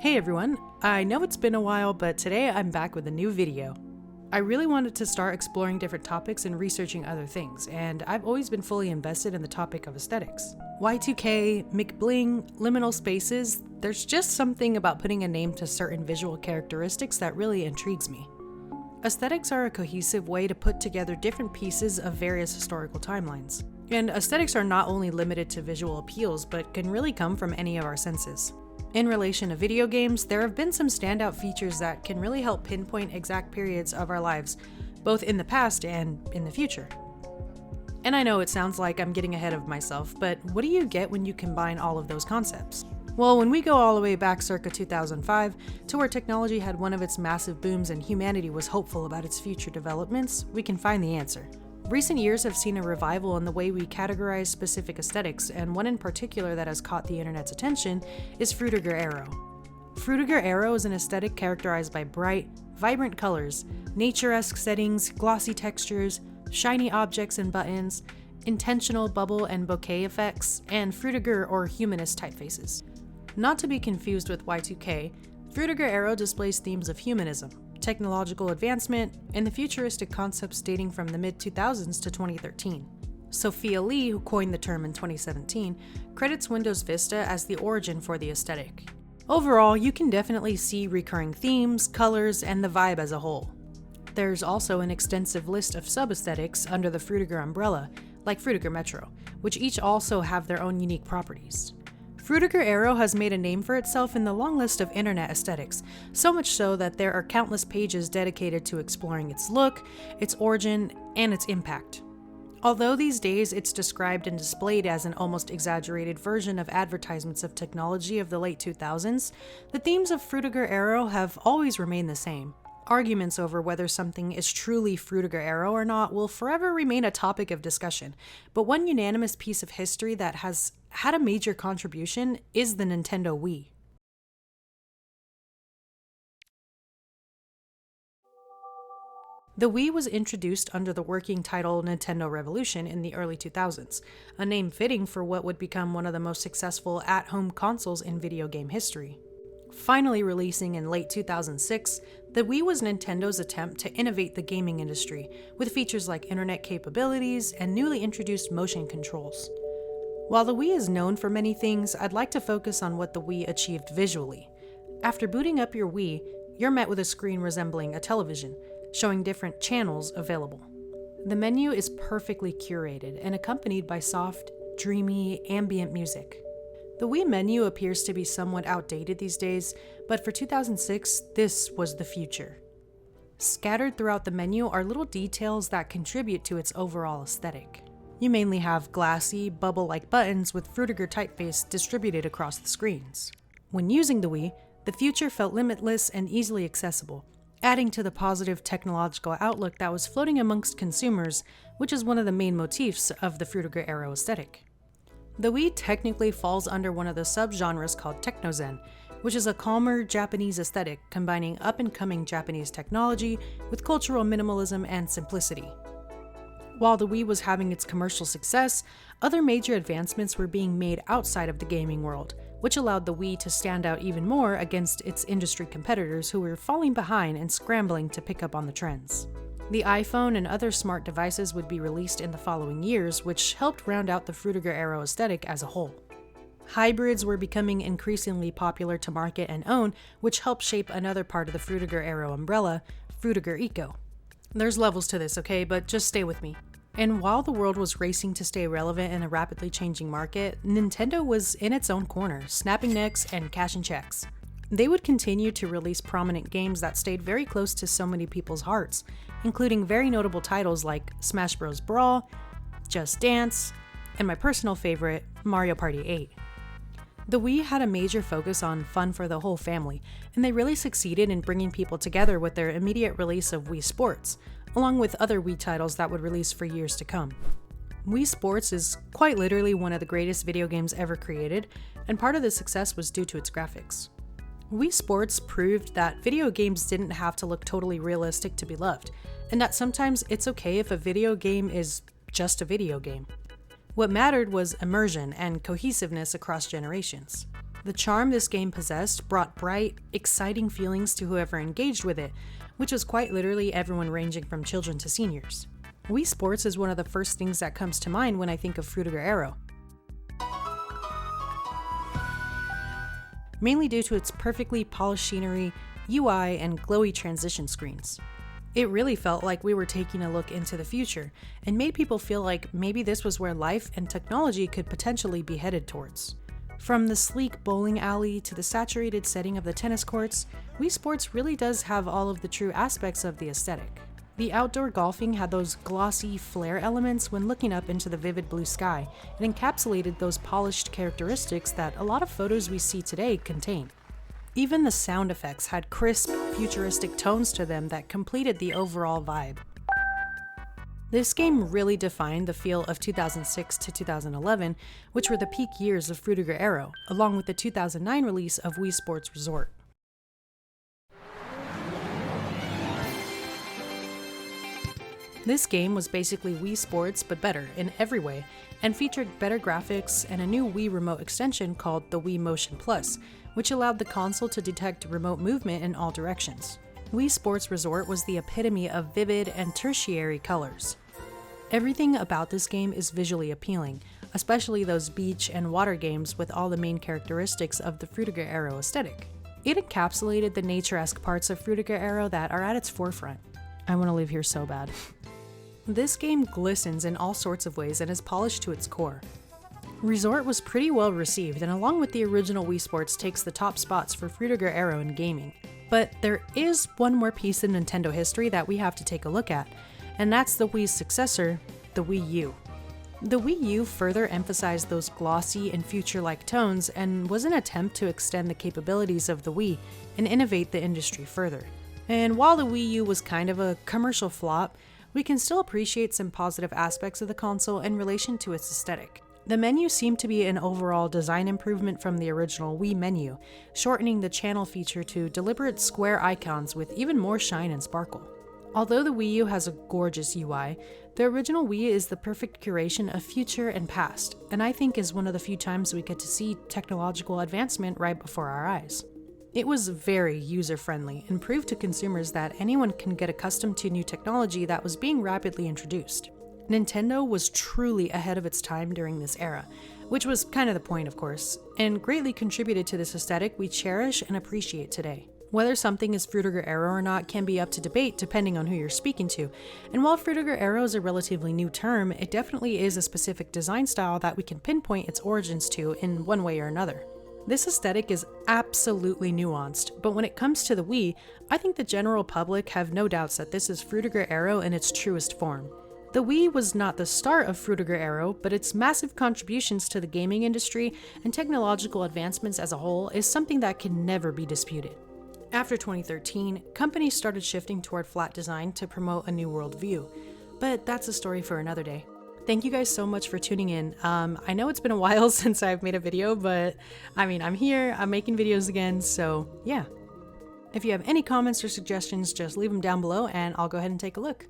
Hey everyone, I know it's been a while, but today I'm back with a new video. I really wanted to start exploring different topics and researching other things, and I've always been fully invested in the topic of aesthetics. Y2K, McBling, liminal spaces, there's just something about putting a name to certain visual characteristics that really intrigues me. Aesthetics are a cohesive way to put together different pieces of various historical timelines. And aesthetics are not only limited to visual appeals, but can really come from any of our senses. In relation to video games, there have been some standout features that can really help pinpoint exact periods of our lives, both in the past and in the future. And I know it sounds like I'm getting ahead of myself, but what do you get when you combine all of those concepts? Well, when we go all the way back circa 2005, to where technology had one of its massive booms and humanity was hopeful about its future developments, we can find the answer. Recent years have seen a revival in the way we categorize specific aesthetics, and one in particular that has caught the internet's attention is Frutiger Aero. Frutiger Aero is an aesthetic characterized by bright, vibrant colors, nature-esque settings, glossy textures, shiny objects and buttons, intentional bubble and bokeh effects, and Frutiger or humanist typefaces. Not to be confused with Y2K, Frutiger Aero displays themes of humanism, technological advancement, and the futuristic concepts dating from the mid-2000s to 2013. Sophia Lee, who coined the term in 2017, credits Windows Vista as the origin for the aesthetic. Overall, you can definitely see recurring themes, colors, and the vibe as a whole. There's also an extensive list of sub-aesthetics under the Frutiger umbrella, like Frutiger Metro, which each also have their own unique properties. Frutiger Aero has made a name for itself in the long list of internet aesthetics, so much so that there are countless pages dedicated to exploring its look, its origin, and its impact. Although these days it's described and displayed as an almost exaggerated version of advertisements of technology of the late 2000s, the themes of Frutiger Aero have always remained the same. Arguments over whether something is truly Frutiger Aero or not will forever remain a topic of discussion, but one unanimous piece of history that has had a major contribution is the Nintendo Wii. The Wii was introduced under the working title Nintendo Revolution in the early 2000s, a name fitting for what would become one of the most successful at-home consoles in video game history. Finally releasing in late 2006, the Wii was Nintendo's attempt to innovate the gaming industry, with features like internet capabilities and newly introduced motion controls. While the Wii is known for many things, I'd like to focus on what the Wii achieved visually. After booting up your Wii, you're met with a screen resembling a television, showing different channels available. The menu is perfectly curated and accompanied by soft, dreamy, ambient music. The Wii menu appears to be somewhat outdated these days, but for 2006, this was the future. Scattered throughout the menu are little details that contribute to its overall aesthetic. You mainly have glassy, bubble-like buttons with Frutiger typeface distributed across the screens. When using the Wii, the future felt limitless and easily accessible, adding to the positive technological outlook that was floating amongst consumers, which is one of the main motifs of the Frutiger Aero aesthetic. The Wii technically falls under one of the subgenres called Techno-Zen, which is a calmer Japanese aesthetic combining up-and-coming Japanese technology with cultural minimalism and simplicity. While the Wii was having its commercial success, other major advancements were being made outside of the gaming world, which allowed the Wii to stand out even more against its industry competitors who were falling behind and scrambling to pick up on the trends. The iPhone and other smart devices would be released in the following years, which helped round out the Frutiger Aero aesthetic as a whole. Hybrids were becoming increasingly popular to market and own, which helped shape another part of the Frutiger Aero umbrella, Frutiger Eco. There's levels to this, okay, but just stay with me. And while the world was racing to stay relevant in a rapidly changing market, Nintendo was in its own corner, snapping necks and cashing checks. They would continue to release prominent games that stayed very close to so many people's hearts, including very notable titles like Smash Bros. Brawl, Just Dance, and my personal favorite, Mario Party 8. The Wii had a major focus on fun for the whole family, and they really succeeded in bringing people together with their immediate release of Wii Sports, along with other Wii titles that would release for years to come. Wii Sports is quite literally one of the greatest video games ever created, and part of the success was due to its graphics. Wii Sports proved that video games didn't have to look totally realistic to be loved, and that sometimes it's okay if a video game is just a video game. What mattered was immersion and cohesiveness across generations. The charm this game possessed brought bright, exciting feelings to whoever engaged with it, which was quite literally everyone ranging from children to seniors. Wii Sports is one of the first things that comes to mind when I think of Frutiger Aero, mainly due to its perfectly polished scenery, UI, and glowy transition screens. It really felt like we were taking a look into the future, and made people feel like maybe this was where life and technology could potentially be headed towards. From the sleek bowling alley to the saturated setting of the tennis courts, Wii Sports really does have all of the true aspects of the aesthetic. The outdoor golfing had those glossy flare elements when looking up into the vivid blue sky, and encapsulated those polished characteristics that a lot of photos we see today contain. Even the sound effects had crisp, futuristic tones to them that completed the overall vibe. This game really defined the feel of 2006 to 2011, which were the peak years of Frutiger Aero, along with the 2009 release of Wii Sports Resort. This game was basically Wii Sports but better in every way, and featured better graphics and a new Wii remote extension called the Wii Motion Plus, which allowed the console to detect remote movement in all directions. Wii Sports Resort was the epitome of vivid and tertiary colors. Everything about this game is visually appealing, especially those beach and water games with all the main characteristics of the Frutiger Aero aesthetic. It encapsulated the nature-esque parts of Frutiger Aero that are at its forefront. I want to live here so bad. This game glistens in all sorts of ways and is polished to its core. Resort was pretty well received, and along with the original Wii Sports takes the top spots for Frutiger Aero in gaming. But there is one more piece in Nintendo history that we have to take a look at, and that's the Wii's successor, the Wii U. The Wii U further emphasized those glossy and future-like tones and was an attempt to extend the capabilities of the Wii and innovate the industry further. And while the Wii U was kind of a commercial flop, we can still appreciate some positive aspects of the console in relation to its aesthetic. The menu seemed to be an overall design improvement from the original Wii menu, shortening the channel feature to deliberate square icons with even more shine and sparkle. Although the Wii U has a gorgeous UI, the original Wii is the perfect curation of future and past, and I think is one of the few times we get to see technological advancement right before our eyes. It was very user-friendly and proved to consumers that anyone can get accustomed to new technology that was being rapidly introduced. Nintendo was truly ahead of its time during this era, which was kind of the point, of course, and greatly contributed to this aesthetic we cherish and appreciate today. Whether something is Frutiger Aero or not can be up to debate depending on who you're speaking to, and while Frutiger Aero is a relatively new term, it definitely is a specific design style that we can pinpoint its origins to in one way or another. This aesthetic is absolutely nuanced, but when it comes to the Wii, I think the general public have no doubts that this is Frutiger Aero in its truest form. The Wii was not the start of Frutiger Aero, but its massive contributions to the gaming industry and technological advancements as a whole is something that can never be disputed. After 2013, companies started shifting toward flat design to promote a new worldview, but that's a story for another day. Thank you guys so much for tuning in. I know it's been a while since I've made a video, but I'm here, I'm making videos again, so yeah. If you have any comments or suggestions, just leave them down below and I'll go ahead and take a look.